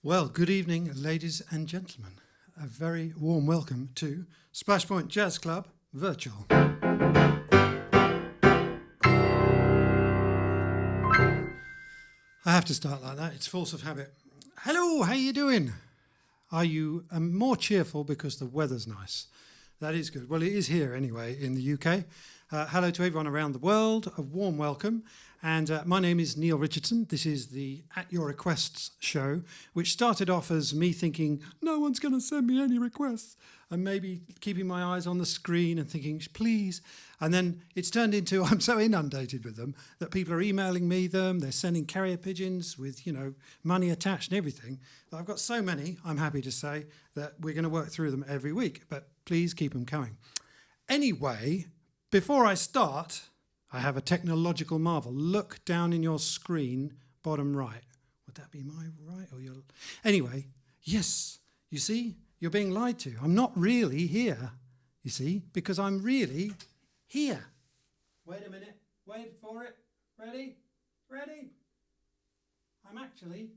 Well, good evening, ladies and gentlemen. A very warm welcome to Splash Point Jazz Club Virtual. I have to start like that. It's force of habit. Hello, how you doing? Are you more cheerful because the weather's nice? That is good. Well, it is here anyway in the UK. Hello to everyone around the world. A warm welcome. And my name is Neal Richardson. This is the At Your Requests show, which started off as me thinking, no one's going to send me any requests, and maybe keeping my eyes on the screen and thinking, please. And then it's turned into, I'm so inundated with them that people are emailing me them. They're sending carrier pigeons with, money attached and everything. I've got so many, I'm happy to say, that we're going to work through them every week. But please keep them coming. Anyway, before I start, I have a technological marvel. Look down in your screen, bottom right. Would that be my right or your... Anyway, yes, you see, you're being lied to. I'm not really here, you see, because I'm really here. Wait a minute. Wait for it. Ready? Ready? I'm actually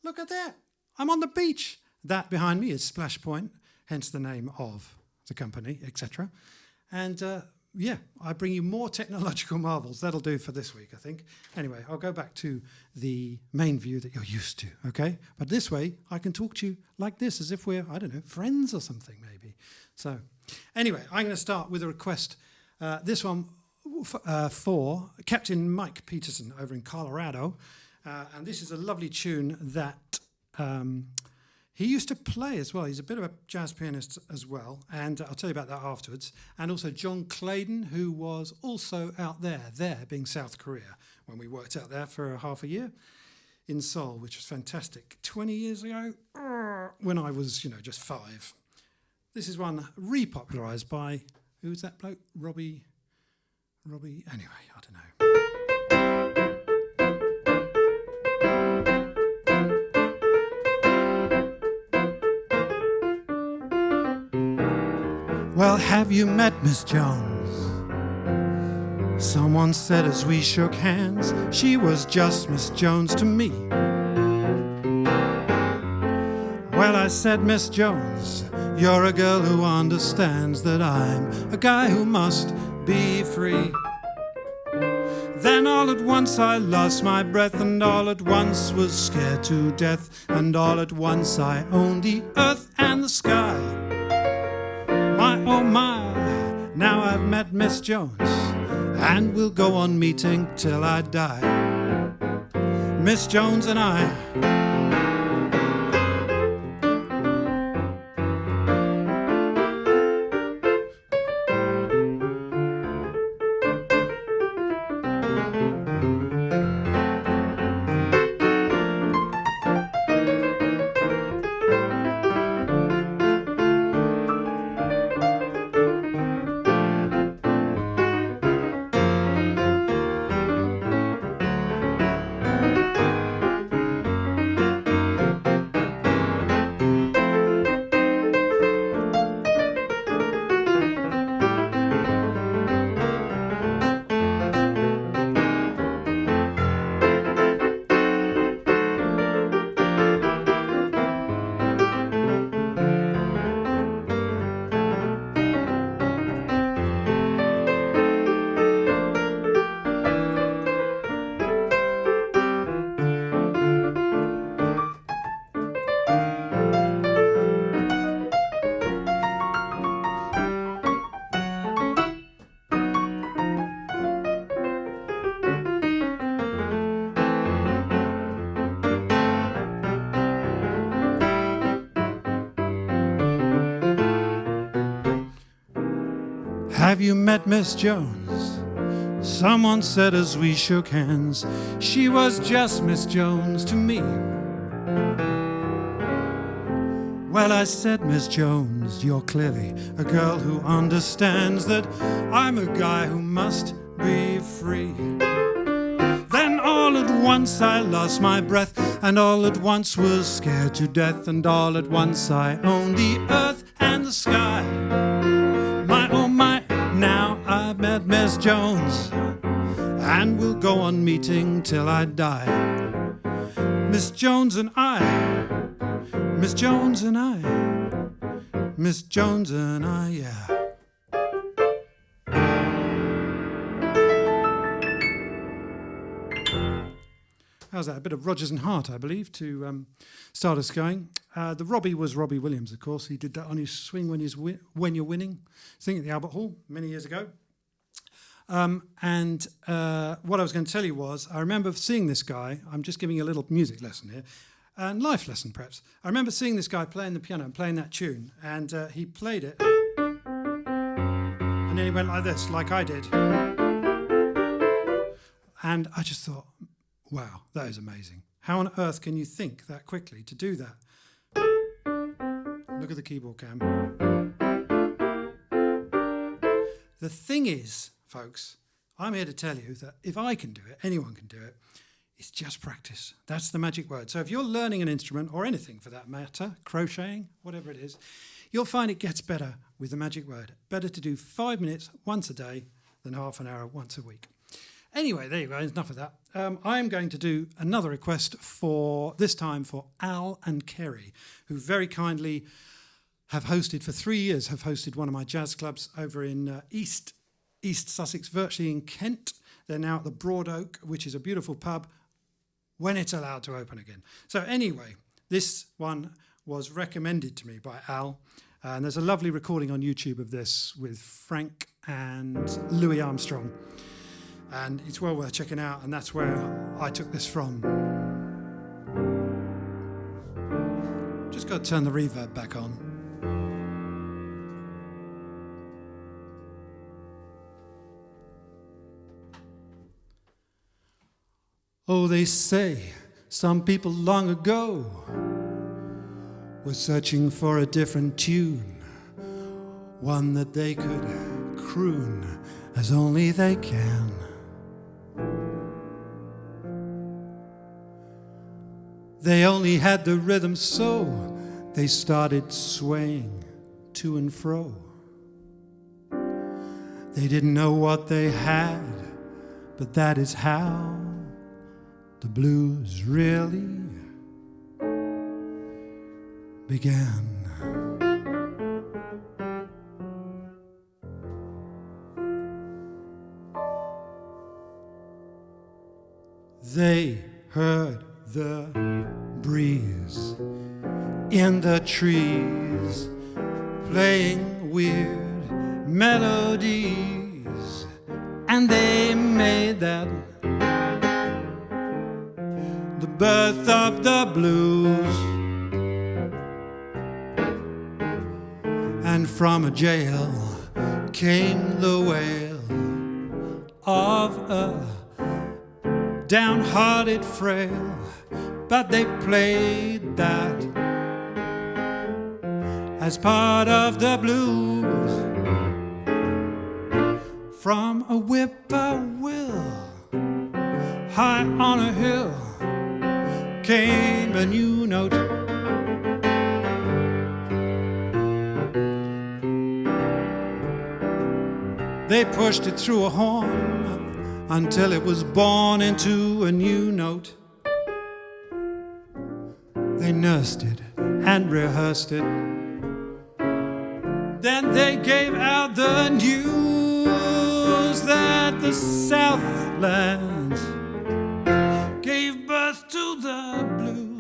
Look at that. I'm on the beach. That behind me is Splash Point, hence the name of the company, etc. And yeah, I bring you more technological marvels. That'll do for this week, I think. Anyway, I'll go back to the main view that you're used to, okay? But this way, I can talk to you like this, as if we're, I don't know, friends or something, maybe. So, anyway, I'm going to start with a request. This one for Captain Mike Peterson over in Colorado. And this is a lovely tune that he used to play as well. He's a bit of a jazz pianist as well, and I'll tell you about that afterwards. And also John Clayton, who was also out there being South Korea, when we worked out there for half a year in Seoul, which was fantastic. 20 years ago, when I was, just 5. This is one repopularised by, who's that bloke? Robbie, anyway, I don't know. Well, have you met Miss Jones? Someone said as we shook hands, she was just Miss Jones to me. Well, I said, Miss Jones, you're a girl who understands that I'm a guy who must be free. Then all at once I lost my breath, and all at once was scared to death, and all at once I owned the earth and the sky. My, oh my, now I've met Miss Jones, and we'll go on meeting till I die. Miss Jones and I. Have you met Miss Jones? Someone said as we shook hands, she was just Miss Jones to me. Well, I said, Miss Jones, you're clearly a girl who understands that I'm a guy who must be free. Then all at once I lost my breath, and all at once was scared to death, and all at once I owned the earth and the sky. My, oh my, now I've met Miss Jones, and we'll go on meeting till I die. Miss Jones and I, Miss Jones and I, Miss Jones and I, yeah. How's that? A bit of Rodgers and Hart, I believe, to start us going. The Robbie was Robbie Williams, of course. He did that on his swing when you're winning, thing at the Albert Hall many years ago. And what I was going to tell you was, I remember seeing this guy. I'm just giving you a little music lesson here, and life lesson perhaps. I remember seeing this guy playing the piano and playing that tune, and he played it, and then he went like this, like I did. And I just thought, wow, that is amazing. How on earth can you think that quickly to do that? Look at the keyboard cam. The thing is, folks, I'm here to tell you that if I can do it, anyone can do it. It's just practice. That's the magic word. So if you're learning an instrument, or anything for that matter, crocheting, whatever it is, you'll find it gets better with the magic word. Better to do 5 minutes once a day than half an hour once a week. Anyway, there you go, enough of that. I'm going to do another request for, this time for Al and Kerry, who very kindly have hosted, for 3 years, have hosted one of my jazz clubs over in East Sussex, virtually in Kent. They're now at the Broad Oak, which is a beautiful pub, when it's allowed to open again. So anyway, this one was recommended to me by Al, and there's a lovely recording on YouTube of this with Frank and Louis Armstrong. And it's well worth checking out, and that's where I took this from. Just got to turn the reverb back on. Oh, they say some people long ago were searching for a different tune, one that they could croon as only they can. They only had the rhythm, so they started swaying to and fro. They didn't know what they had, but that is how the blues really began. They heard the breeze in the trees playing weird melodies, and they made that the birth of the blues. And from a jail came the wail of a downhearted frail, but they played that as part of the blues. From a whippoorwill high on a hill came a new note. They pushed it through a horn until it was born into a new note. They nursed it and rehearsed it. Then they gave out the news that the Southlands gave birth to the blues.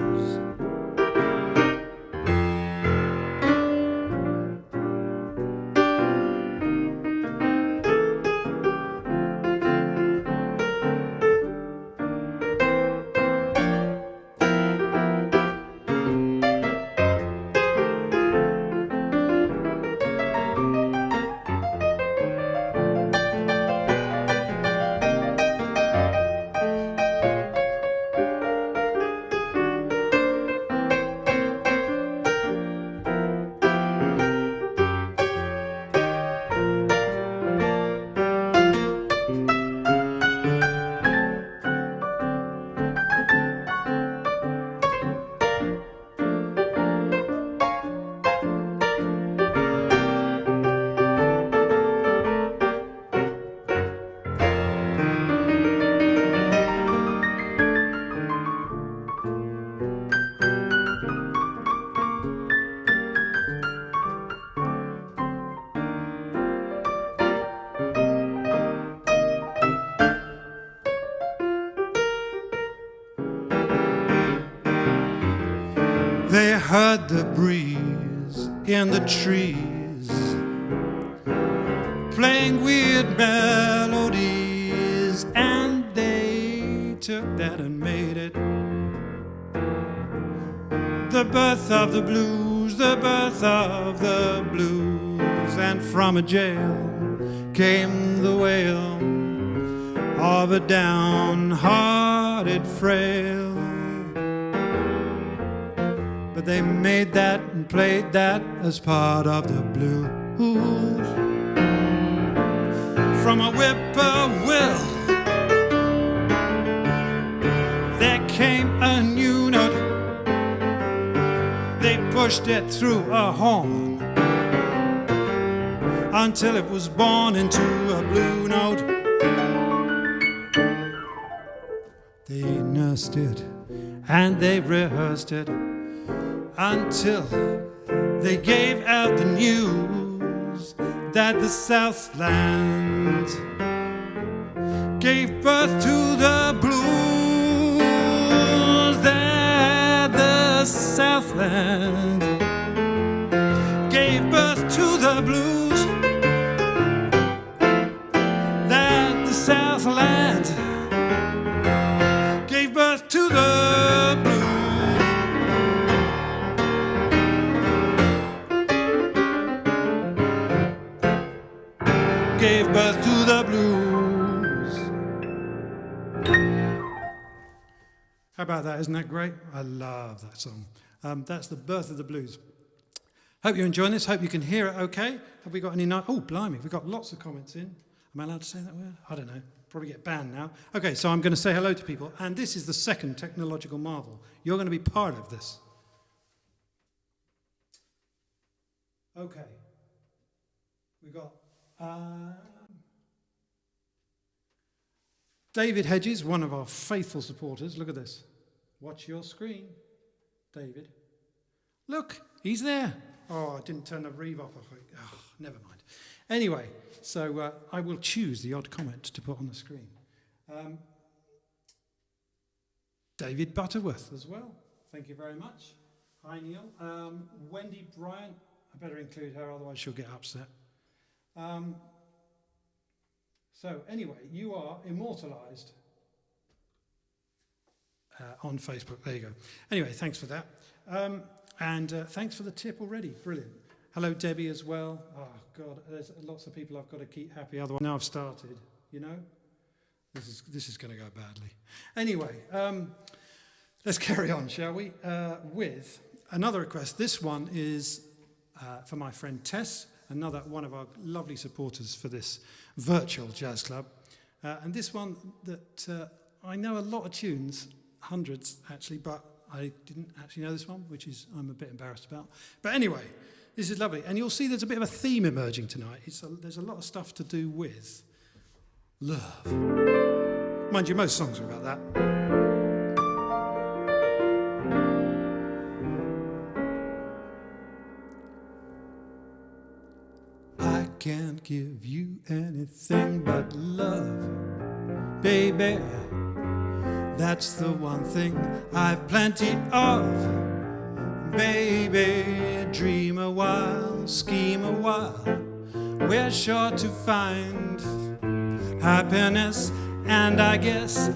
They heard the breeze in the trees playing weird melodies, and they took that and made it the birth of the blues, the birth of the blues. And from a jail came the wail of a downhearted frail. But they made that and played that as part of the blues. From a whippoorwill there came a new note. They pushed it through a horn until it was born into a blue note. rehearsed it, and they rehearsed it until they gave out the news that the Southland gave birth to the blues, that the Southland gave birth to the blues, that the Southland gave birth to the blues. Gave birth to the blues. How about that? Isn't that great? I love that song. That's the birth of the blues. Hope you're enjoying this. Hope you can hear it okay. Have we got any nice... Oh, blimey, we've got lots of comments in. Am I allowed to say that word? I don't know. Probably get banned now. Okay, so I'm going to say hello to people. And this is the second technological marvel. You're going to be part of this. Okay. We've got... David Hedges, one of our faithful supporters. Look at this. Watch your screen, David. Look, he's there. Oh, I didn't turn the reverb off. Oh, never mind. Anyway, so I will choose the odd comment to put on the screen. David Butterworth as well. Thank you very much. Hi, Neil. Wendy Bryant. I better include her, otherwise she'll get upset. So anyway, you are immortalised on Facebook. There you go. Anyway, thanks for that. And thanks for the tip already. Brilliant. Hello, Debbie, as well. Oh, God, there's lots of people I've got to keep happy. Otherwise, now I've started, you know. This is going to go badly. Anyway, let's carry on, shall we, with another request. This one is for my friend Tess, another one of our lovely supporters for this virtual jazz club. And this one that I know a lot of tunes, hundreds actually, but I didn't actually know this one, which is I'm a bit embarrassed about. But anyway, this is lovely. And you'll see there's a bit of a theme emerging tonight. There's a lot of stuff to do with love. Mind you, most songs are about that. I can't give you anything but love, baby. That's the one thing I've plenty of, baby. Dream a while, scheme a while, we're sure to find happiness, and I guess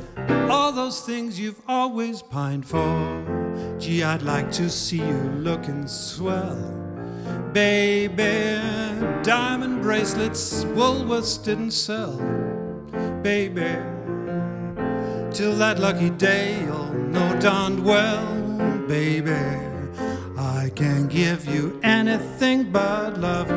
all those things you've always pined for. Gee, I'd like to see you looking swell, baby. Diamond bracelets Woolworths didn't sell, baby. Till that lucky day you'll know darned well, baby, I can't give you anything but love.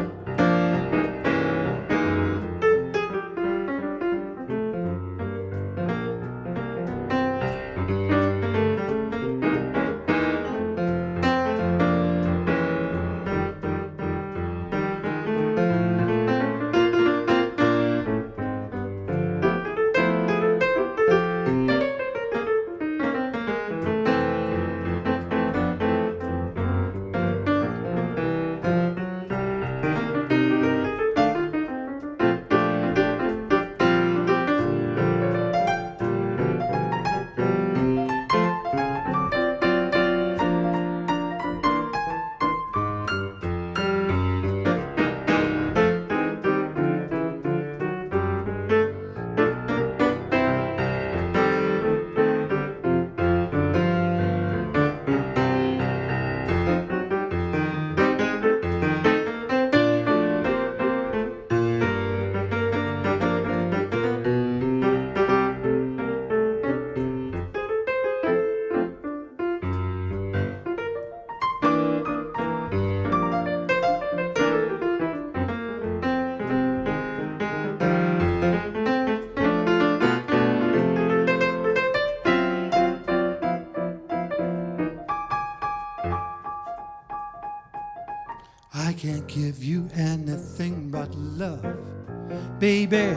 I can't give you anything but love, baby.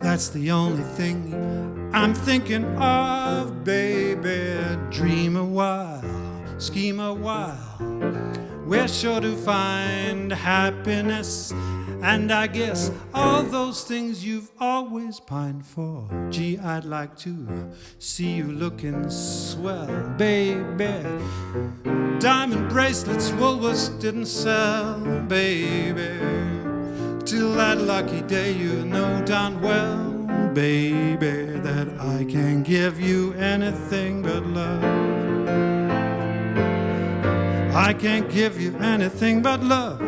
That's the only thing I'm thinking of, baby. Dream a while, scheme a while. We're sure to find happiness, and I guess all those things you've always pined for. Gee, I'd like to see you looking swell, baby. Diamond bracelets Woolworths didn't sell, baby. Till that lucky day you know darn well, baby, that I can't give you anything but love. I can't give you anything but love.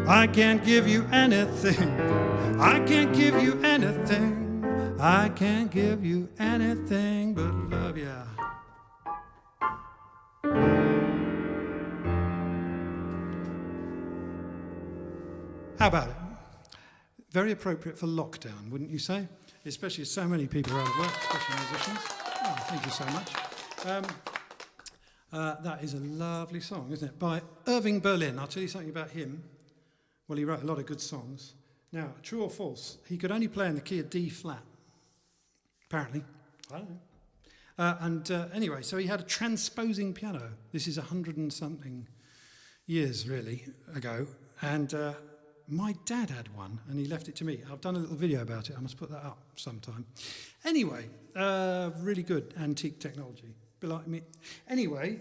I can't give you anything. I can't give you anything. I can't give you anything but love, yeah. How about it? Very appropriate for lockdown, wouldn't you say? Especially as so many people are out of work, especially musicians. Oh, thank you so much. That is a lovely song, isn't it? By Irving Berlin. I'll tell you something about him. Well, he wrote a lot of good songs. Now, true or false, he could only play in the key of D flat. Apparently. I don't know. Anyway, so he had a transposing piano. This is 100 and something years, really, ago. And my dad had one, and he left it to me. I've done a little video about it. I must put that up sometime. Anyway, really good antique technology. Bit like me. Anyway,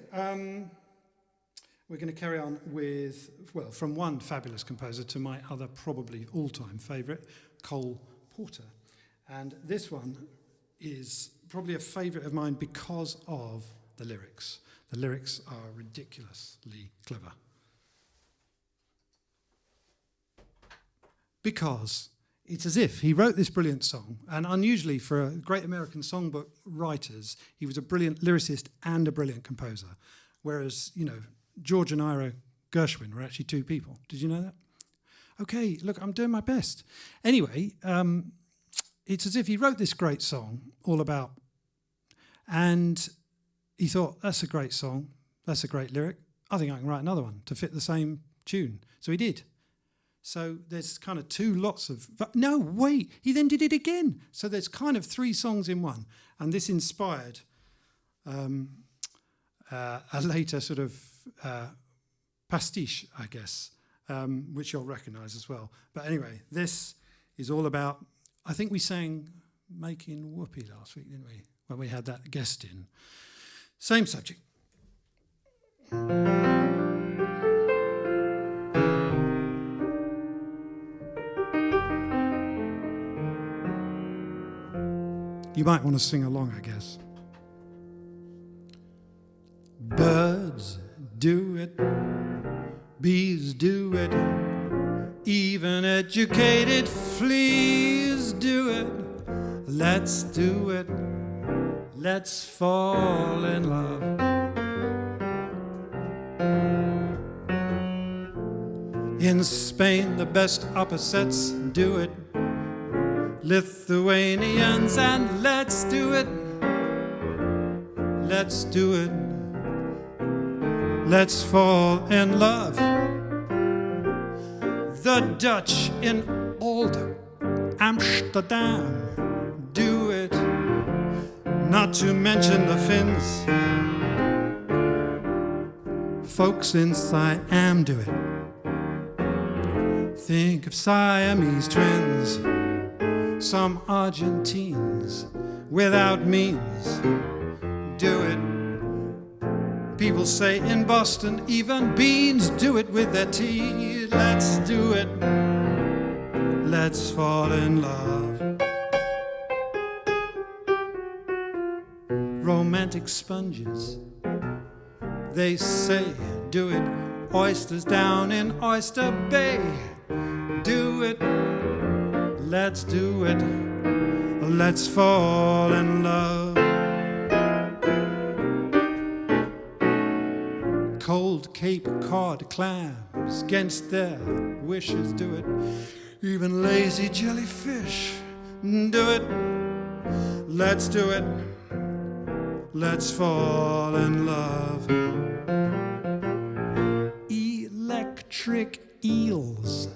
we're going to carry on with, well, from one fabulous composer to my other probably all-time favourite, Cole Porter. And this one is probably a favourite of mine because of the lyrics. The lyrics are ridiculously clever. Because it's as if he wrote this brilliant song, and unusually for great American songbook writers, he was a brilliant lyricist and a brilliant composer. Whereas, you know, George and Ira Gershwin were actually two people. Did you know that? Okay, look, I'm doing my best. Anyway, it's as if he wrote this great song all about, and he thought, that's a great song, that's a great lyric, I think I can write another one to fit the same tune. So he did. So there's kind of two lots of... No, wait, he then did it again. So there's kind of three songs in one. And this inspired a later sort of pastiche, I guess, which you'll recognise as well. But anyway, this is all about... I think we sang Making Whoopee last week, didn't we? When we had that guest in. Same subject. You might want to sing along, I guess. Birds do it, bees do it, even educated fleas do it. Let's do it, let's fall in love. In Spain, the best opposites do it. Lithuanians, and let's do it. Let's do it. Let's fall in love. The Dutch in old Amsterdam do it. Not to mention the Finns. Folks in Siam do it. Think of Siamese twins. Some Argentines without means do it. People say in Boston even beans do it with their tea. Let's do it. Let's fall in love. Romantic sponges, they say do it. Oysters down in Oyster Bay do it. Let's do it, let's fall in love. Cold Cape Cod clams against their wishes do it. Even lazy jellyfish do it. Let's do it, let's fall in love. Electric eels,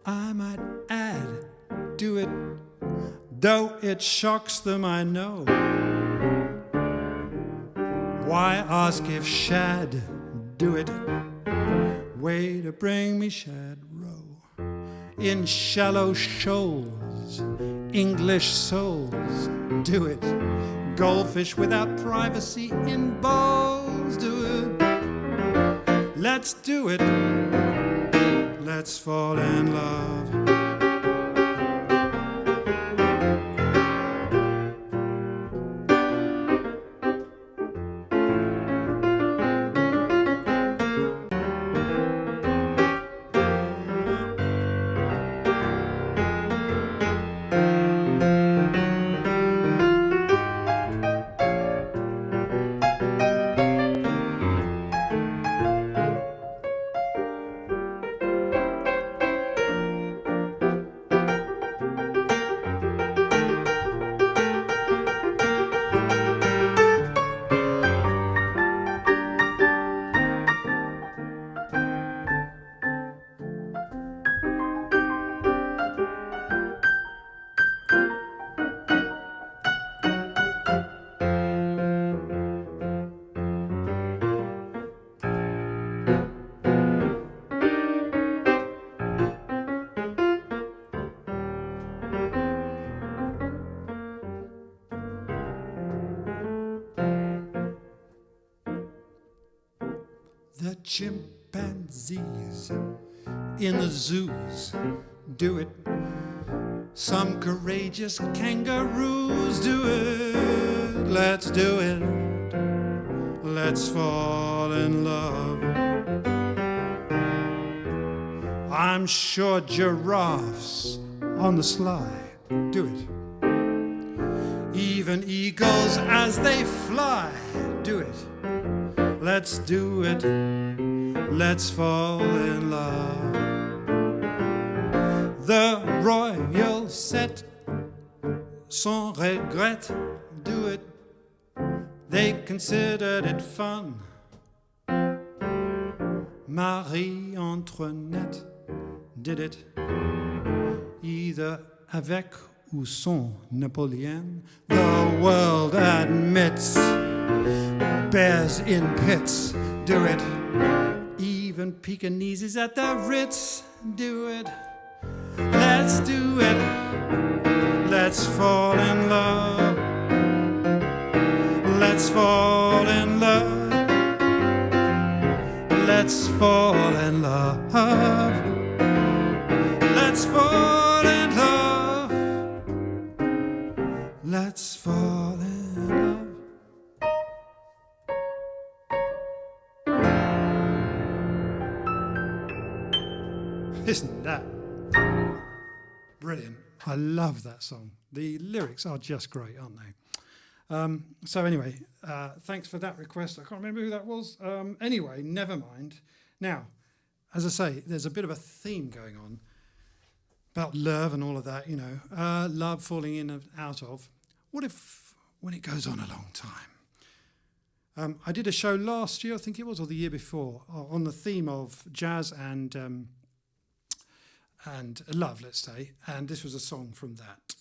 I might add, it shocks them, I know. Why ask if shad do it? Way to bring me shad row. In shallow shoals, English souls do it. Goldfish without privacy in bowls do it. Let's do it. Let's fall in love. The chimpanzees in the zoos do it. Some courageous kangaroos do it. Let's do it. Let's fall in love. I'm sure giraffes on the sly do it. Even eagles as they fly do it. Let's do it. Let's fall in love. The royal set sans regret do it. They considered it fun. Marie Antoinette did it. Either avec ou sans Napoleon. The world admits bears in pits do it. Even Pekingeses at the Ritz do it. Let's do it. Let's fall in love. Let's fall in love. Let's fall in love. Let's fall in love. Let's fall in love. Isn't that brilliant? I love that song. The lyrics are just great, aren't they? So anyway, thanks for that request. I can't remember who that was. Anyway, never mind. Now, as I say, there's a bit of a theme going on about love and all of that, you know, love falling in and out of. What if when it goes on a long time? I did a show last year, I think it was, or the year before, on the theme of jazz and love, let's say, and this was a song from that.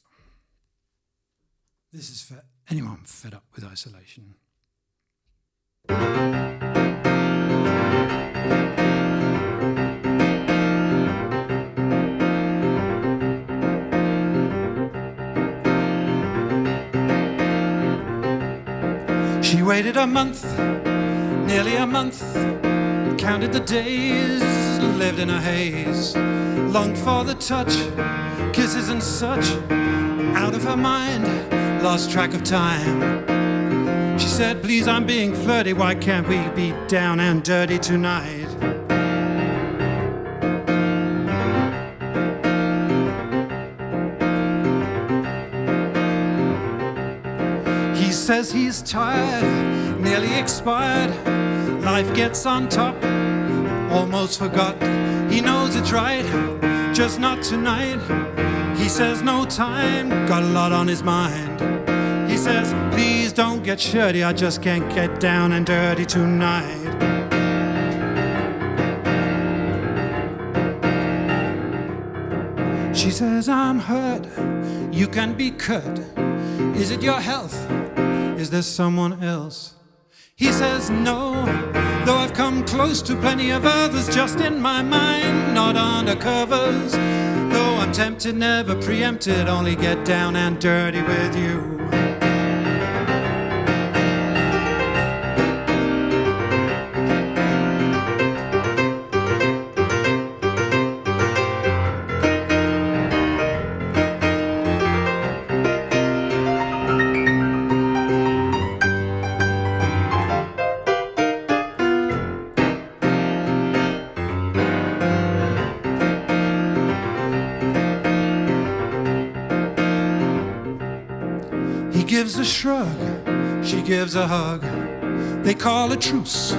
This is for anyone fed up with isolation. She waited a month, nearly a month, counted the days, lived in a haze, longed for the touch, kisses and such, out of her mind, lost track of time. She said, please, I'm being flirty, why can't we be down and dirty tonight? He says he's tired, nearly expired, life gets on top, almost forgot. He knows it's right, just not tonight. He says no time, got a lot on his mind. He says, please don't get shirty, I just can't get down and dirty tonight. She says, I'm hurt, you can be cut. Is it your health? Is there someone else? He says, no, though I've come close to plenty of others, just in my mind, not under covers. Though I'm tempted, never preempted, only get down and dirty with you. Gives a shrug, she gives a hug. They call a truce,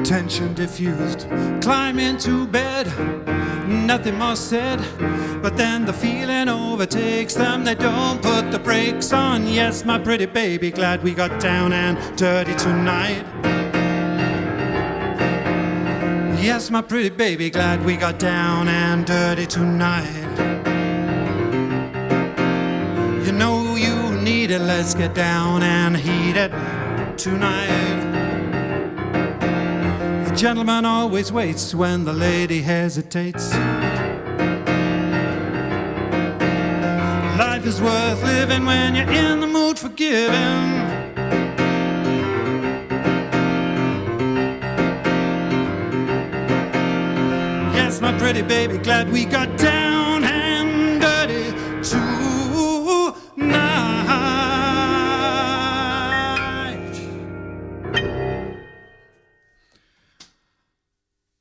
tension diffused. Climb into bed, nothing more said. But then the feeling overtakes them. They don't put the brakes on. Yes, my pretty baby, glad we got down and dirty tonight. Yes, my pretty baby, glad we got down and dirty tonight. You know you need it, let's get down and heat it tonight. The gentleman always waits when the lady hesitates. Life is worth living when you're in the mood for giving. Yes, my pretty baby, glad we got down and dirty tonight.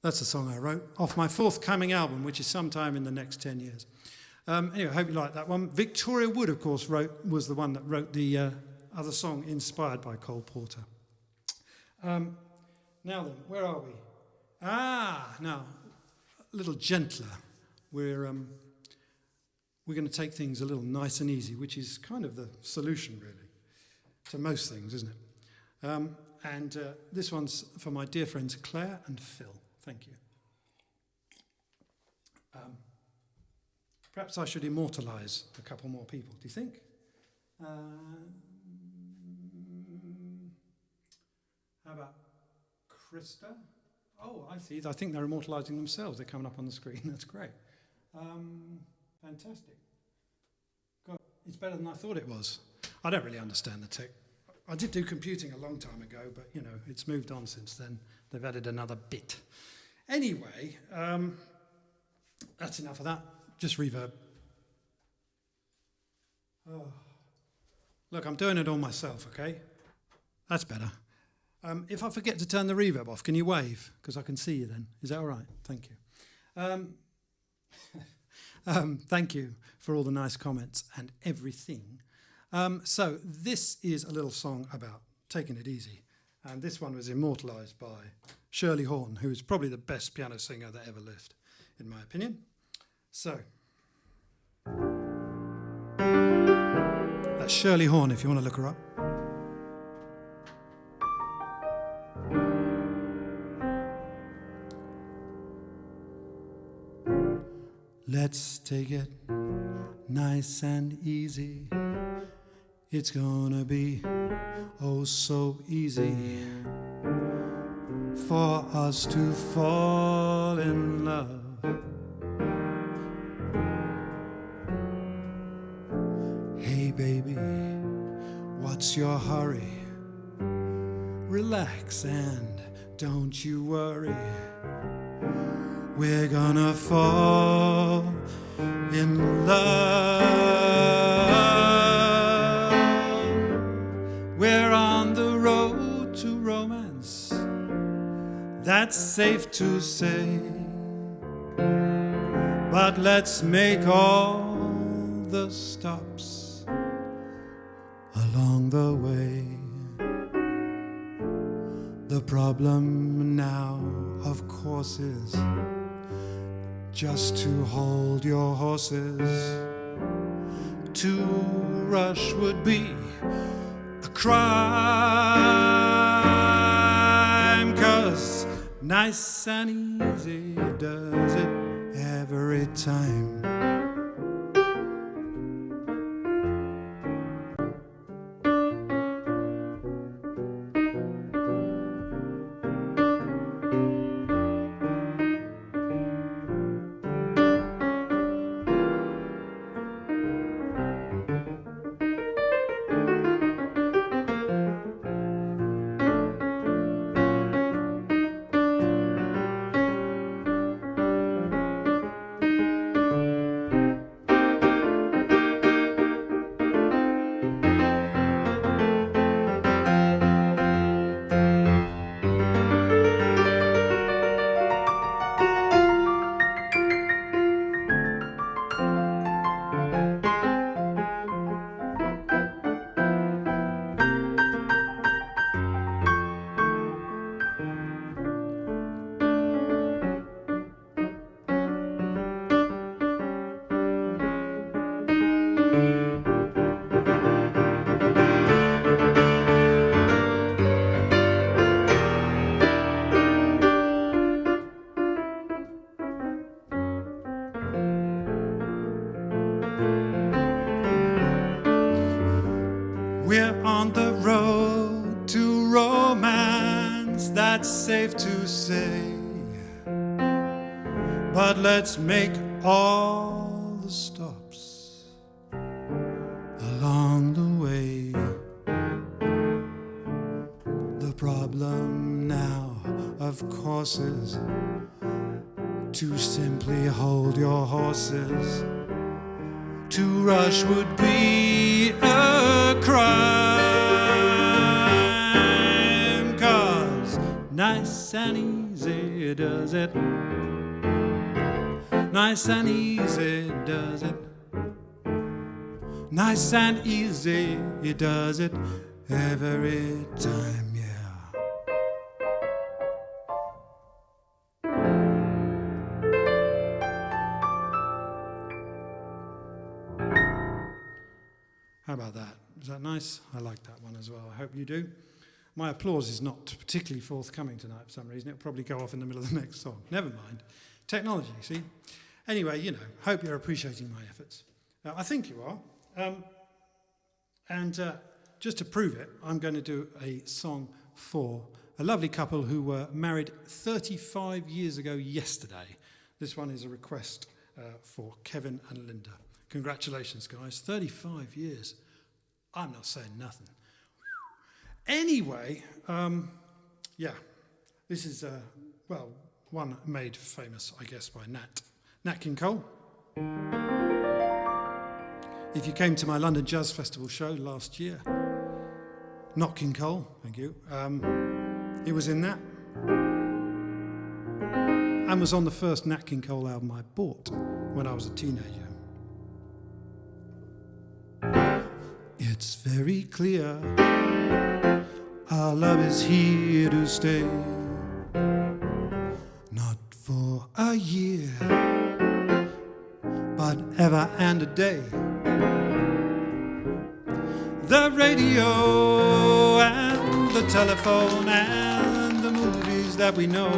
That's a song I wrote off my forthcoming album, which is sometime in the next 10 years. Anyway, I hope you like that one. Victoria Wood, of course, was the one that wrote the other song inspired by Cole Porter. Now then, where are we? Now, a little gentler. We're going to take things a little nice and easy, which is kind of the solution, really, to most things, isn't it? And this one's for my dear friends Claire and Phil. Thank you. Perhaps I should immortalise a couple more people, do you think? How about Krista? Oh, I see. I think they're immortalising themselves. They're coming up on the screen. That's great. Fantastic. God, it's better than I thought it was. I don't really understand the tech. I did do computing a long time ago, but, you know, it's moved on since then. They've added another bit. Anyway, that's enough of that. Just reverb. Oh. Look, I'm doing it all myself, okay? That's better. If I forget to turn the reverb off, can you wave? Because I can see you then. Is that all right? Thank you. Thank you for all the nice comments and everything. So this is a little song about taking it easy. And this one was immortalised by Shirley Horn, who is probably the best piano singer that ever lived, in my opinion. So, that's Shirley Horn, if you want to look her up. Let's take it nice and easy. It's gonna be oh so easy for us to fall in love. Hey baby, what's your hurry? Relax and don't you worry. We're gonna fall in love. We're on the road to romance, that's safe to say. But let's make all the stops along the way. The problem now, of course, is just to hold your horses. To rush would be a crime, 'cause nice and easy does it every time. yes, that's safe to say. But let's make all the stops along the way. The problem now, of course, is to simply hold your horses. To rush would be a crime, 'cause nice and easy does it. Nice and easy does it. Nice and easy it does it every time, yeah. How about that? Is that nice? I like that one as well. I hope you do. My applause is not particularly forthcoming tonight for some reason. It'll probably go off in the middle of the next song. Never mind. Technology, see? Anyway, you know, hope you're appreciating my efforts. I think you are. Just to prove it, I'm going to do a song for a lovely couple who were married 35 years ago yesterday. This one is a request for Kevin and Linda. Congratulations, guys. 35 years. I'm not saying nothing. Anyway, yeah, this is, one made famous, I guess, by Nat King Cole. If you came to my London Jazz Festival show last year, Nat King Cole, thank you, he was in that. And was on the first Nat King Cole album I bought when I was a teenager. It's very clear our love is here to stay. Not for a year, but ever and a day. The radio and the telephone and the movies that we know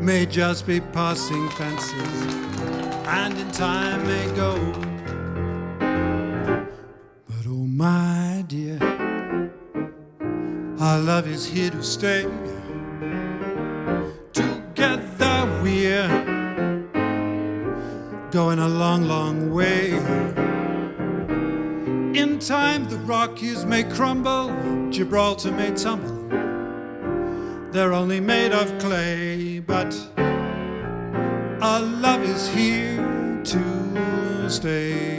may just be passing fancies, and in time may go. But oh my dear, our love is here to stay. Together we're going a long, long way. In time the Rockies may crumble, Gibraltar may tumble. They're only made of clay, but our love is here to stay.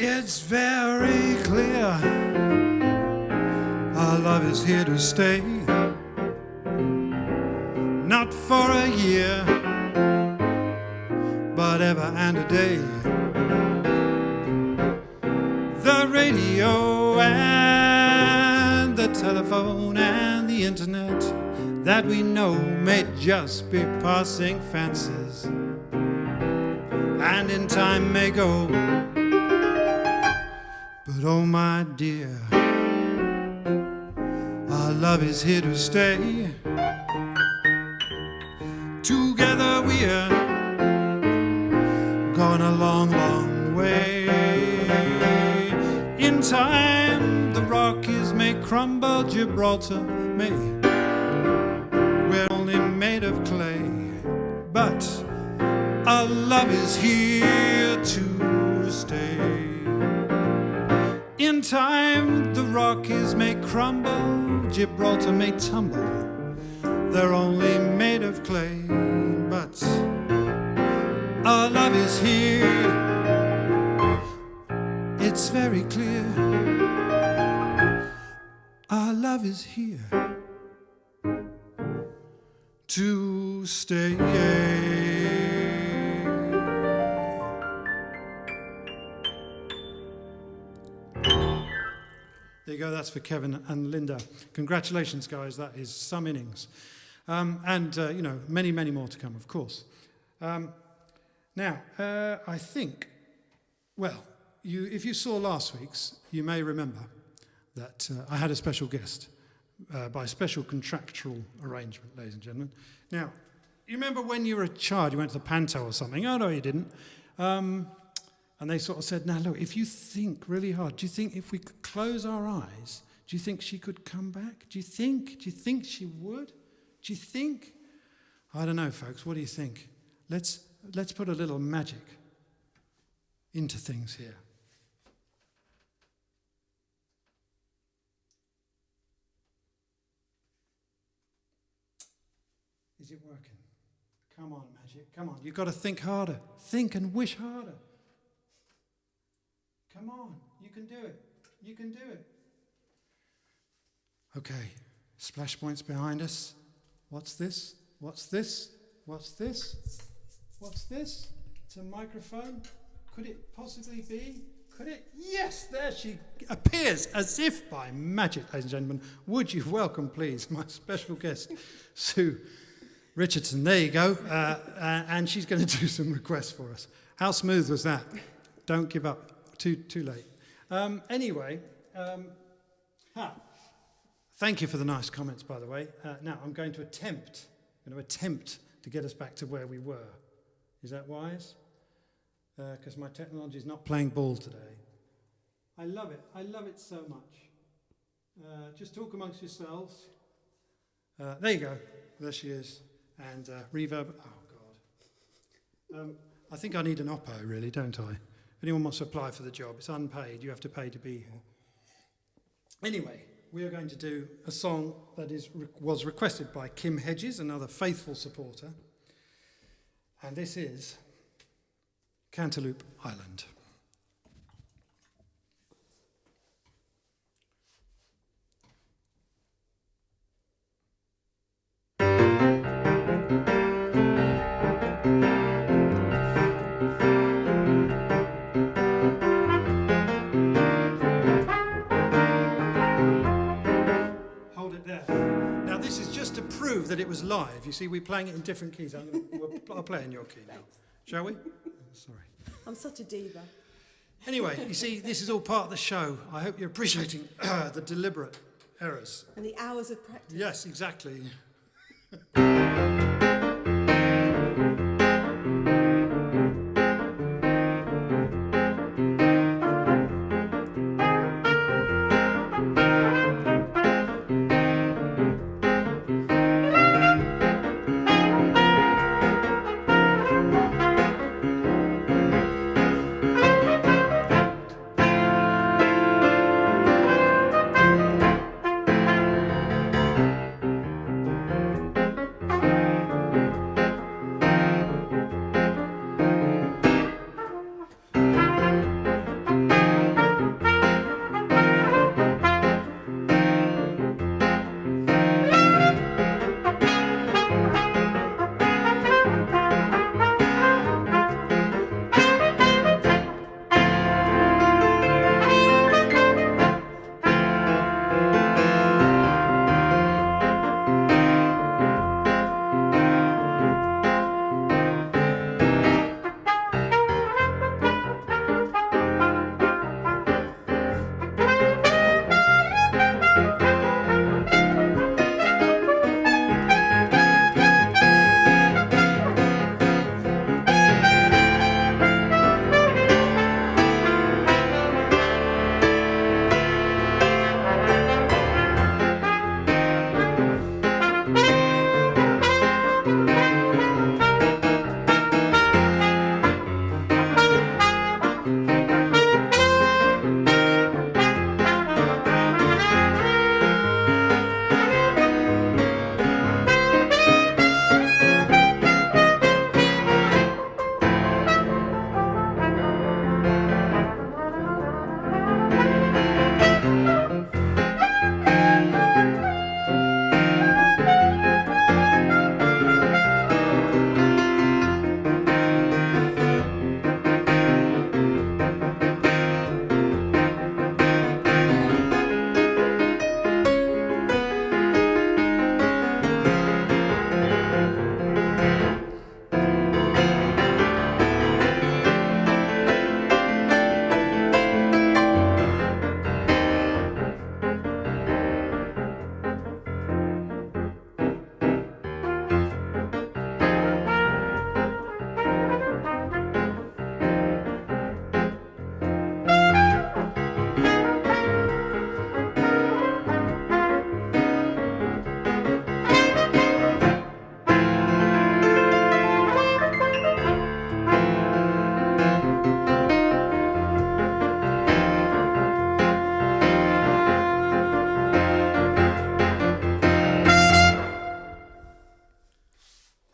It's very clear our love is here to stay. Not for a year, but ever and a day. The radio and the telephone and the internet that we know may just be passing fancies, and in time may go. But oh my dear, our love is here to stay. Together we're gone a long, long way. In time the Rockies may crumble, Gibraltar may. We're only made of clay, but our love is here to stay. In time the Rockies may crumble, Gibraltar may tumble, they're only made of clay, but our love is here, it's very clear, our love is here to stay. There you go, that's for Kevin and Linda. Congratulations, guys, that is some innings. You know, many, many more to come, of course. Now, I think, well, if you saw last week's, you may remember that I had a special guest by special contractual arrangement, ladies and gentlemen. Now, you remember when you were a child, you went to the panto or something? Oh, no, you didn't. And they sort of said, now, look, if you think really hard, do you think if we could close our eyes, do you think she could come back? Do you think she would? Do you think? I don't know, folks. What do you think? Let's put a little magic into things here. Is it working? Come on, magic. Come on. You've got to think harder. Think and wish harder. Come on. You can do it. You can do it. Okay. Splash points behind us. What's this? What's this? What's this? What's this? It's a microphone. Could it possibly be? Could it? Yes, there she appears as if by magic, ladies and gentlemen. Would you welcome, please, my special guest, Sue Richardson. There you go. And she's going to do some requests for us. How smooth was that? Don't give up. Too late. Anyway, thank you for the nice comments, by the way. Now, I'm going to attempt to get us back to where we were. Is that wise? Because my technology is not playing ball today. I love it. I love it so much. Just talk amongst yourselves. There you go. There she is. And reverb. Oh, God. I think I need an oppo, really, don't I? If anyone wants to apply for the job, it's unpaid. You have to pay to be here. Anyway, we are going to do a song that was requested by Kim Hedges, another faithful supporter. And this is Cantaloupe Island. That it was live. You see, we're playing it in different keys. I'll play in your key now. Shall we? Sorry. I'm such a diva. Anyway, you see, this is all part of the show. I hope you're appreciating the deliberate errors. And the hours of practice. Yes, exactly.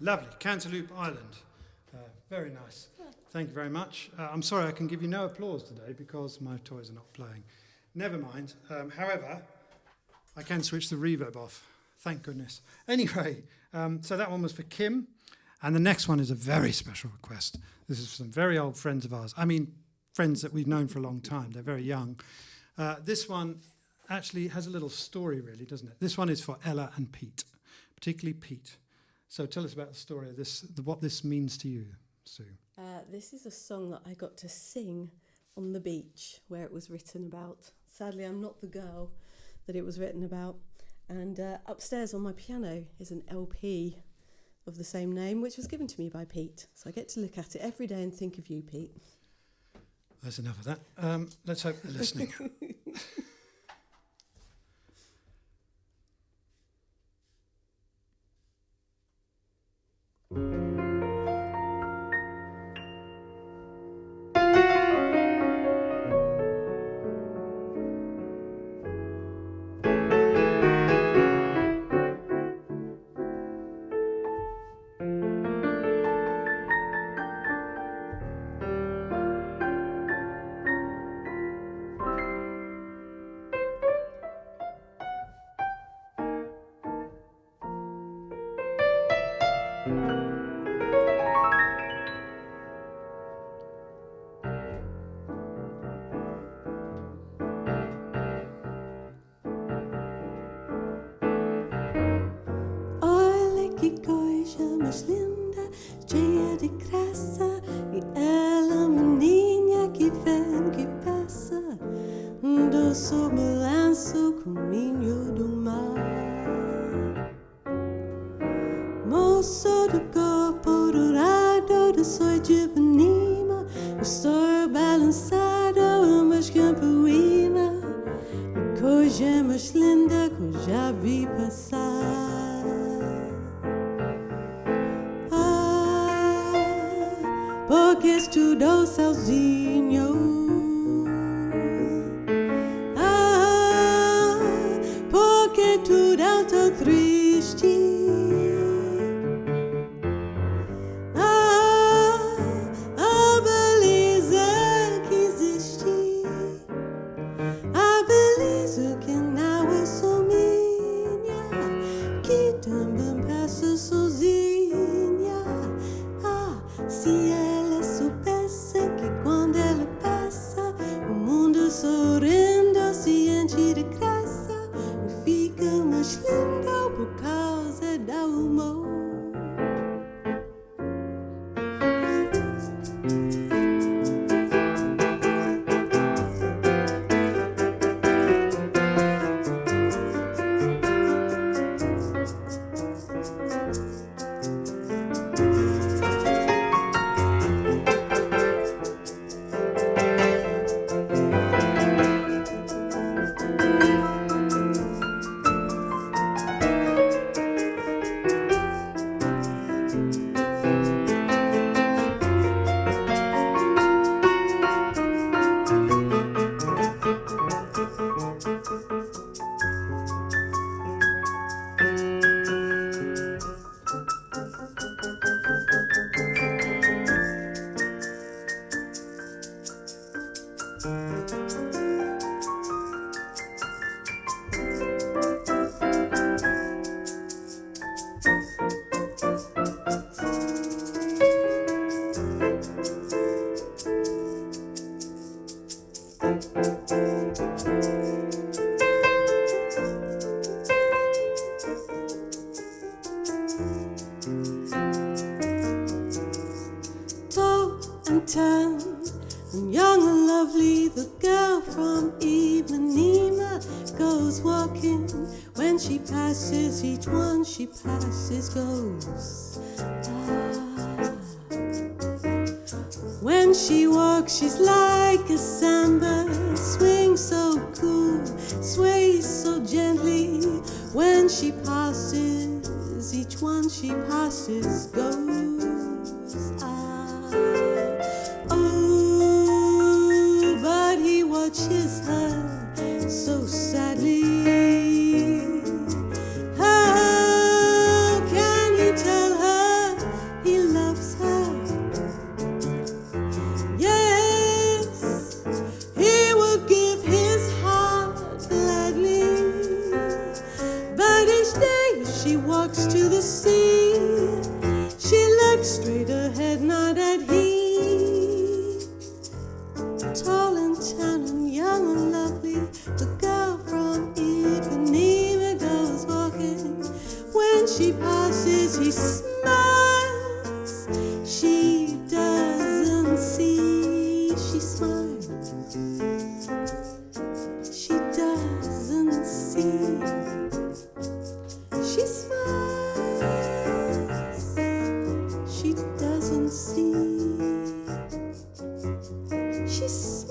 Lovely. Cantaloupe Island. Very nice. Thank you very much. I'm sorry I can give you no applause today because my toys are not playing. Never mind. However, I can switch the reverb off. Thank goodness. Anyway, so that one was for Kim. And the next one is a very special request. This is some very old friends of ours. I mean, friends that we've known for a long time. They're very young. This one actually has a little story, really, doesn't it? This one is for Ella and Pete, particularly Pete. So tell us about the story of this, what this means to you, Sue. This is a song that I got to sing on the beach where it was written about. Sadly, I'm not the girl that it was written about. And upstairs on my piano is an LP of the same name, which was given to me by Pete. So I get to look at it every day and think of you, Pete. That's enough of that. Let's hope they're listening. mais linda, cheia de graça, e ela, menina que vem, que passa, do seu balanço caminho do mar. Moço do corpo dourado, do sonho de Benima, estou balançado, mas campoína, a coisa mais linda que eu já vi passar. Porque estudou sozinho. Porque tudo é tão triste. A beleza que existe, a beleza que não é só minha, que também passa sozinha. Se ela soubesse que quando ela passa, o mundo sorrindo se enche de graça e fica mais lindo por causa do amor. And young and lovely, the girl from Ipanema goes walking. When she passes, each one she passes goes. When she walks, she's like a samba, swings so cool, sways so gently. When she passes, each one she passes goes. Watches her so sadly. How can you tell her she walks to the sea. She looks straight ahead, not at he. Tall and tan and young and lovely, the girl from Ipanema goes walking. When she passes, he smiles. She doesn't see, she smiles. She doesn't see, she smiles. She doesn't see, she smiles.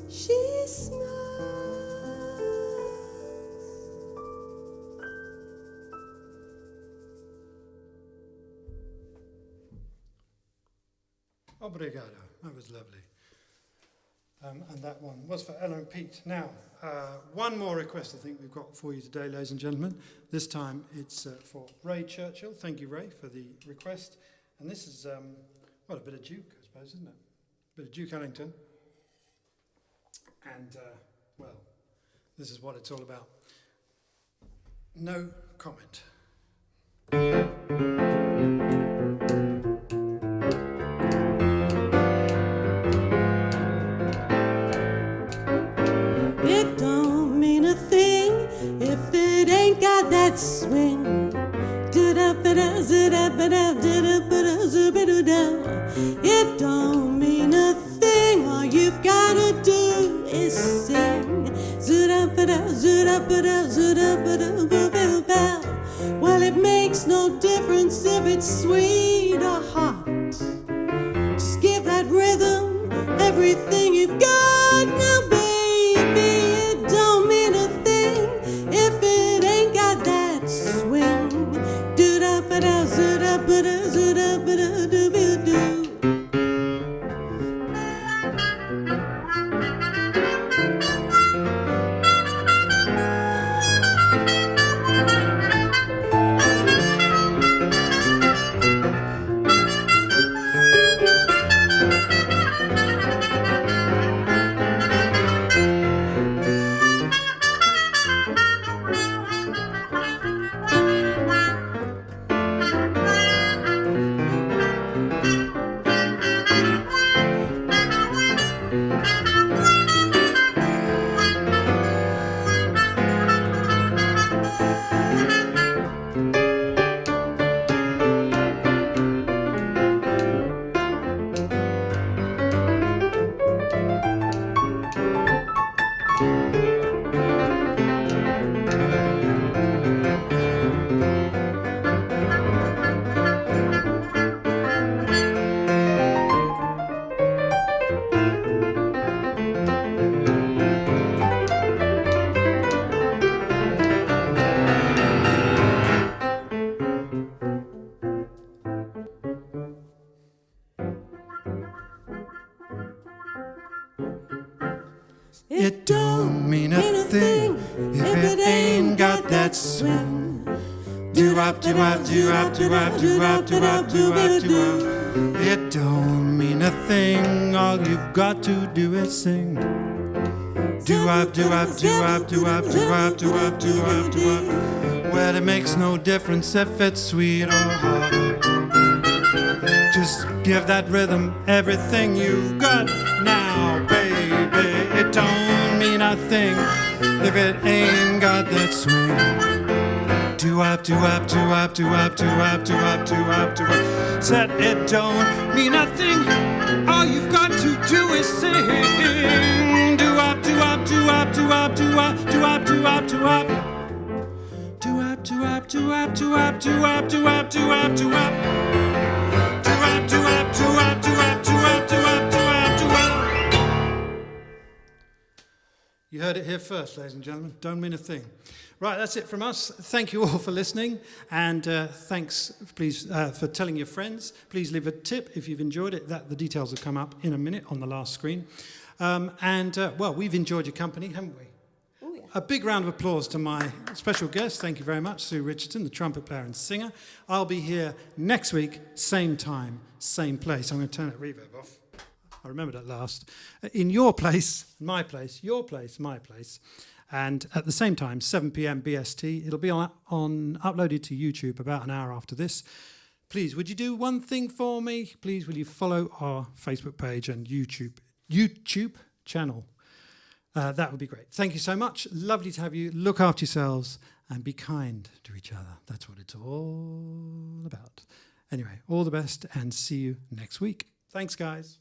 She smiles. Obrigado. That was lovely. And that one was for Ella and Pete. Now, one more request I think we've got for you today, ladies and gentlemen. This time it's for Ray Churchill. Thank you, Ray, for the request. And this is, well, a bit of Duke, I suppose, isn't it? A bit of Duke Ellington. And, well, this is what it's all about. No comment. It don't mean a thing if it ain't got that swing. It don't mean a thing. All you've gotta do is sing. Well, it makes no difference if it's sweet or hot. Just give that rhythm everything you've got now, baby. It don't mean a thing if it ain't got that swing. It don't mean a thing if it ain't got that swing. Do-wop, do-wop, do-wop, do-wop, do-wop, do-wop, do-wop, do-wop. It don't mean a thing, all you've got to do is sing. Do-wop, do-wop, do-wop, do-wop, do-wop, do-wop, do-wop, do-wop. Well, it makes no difference if it's sweet or hot. Just give that rhythm everything you've got now, baby. It don't mean a thing if it ain't got that swing. Do-wop, do-wop, do-wop, do-wop, do-wop, do-wop, do-wop, do-wop. Said it don't mean nothing. All you've got to do is sing. Do-wop, do-wop, do-wop, do-wop, do-wop, do-wop, do-wop, do-wop. Do-wop, do-wop, do-wop, do-wop, do-wop, do-wop, do-wop, do-wop. Do-wop, do-wop, do-wop, do-wop, do-wop, do-wop, do-wop, do-wop. You heard it here first, ladies and gentlemen. Don't mean a thing. Right, that's it from us. Thank you all for listening, and thanks, please, for telling your friends. Please leave a tip if you've enjoyed it. The details will come up in a minute on the last screen. Well, we've enjoyed your company, haven't we? Oh, yeah. A big round of applause to my special guest. Thank you very much, Sue Richardson, the trumpet player and singer. I'll be here next week, same time, same place. I'm going to turn that reverb off. I remembered at last. In your place, my place, your place, my place. And at the same time, 7 p.m. BST, it'll be on uploaded to YouTube about an hour after this. Please, would you do one thing for me? Please, will you follow our Facebook page and YouTube channel? That would be great. Thank you so much. Lovely to have you. Look after yourselves and be kind to each other. That's what it's all about. Anyway, all the best and see you next week. Thanks, guys.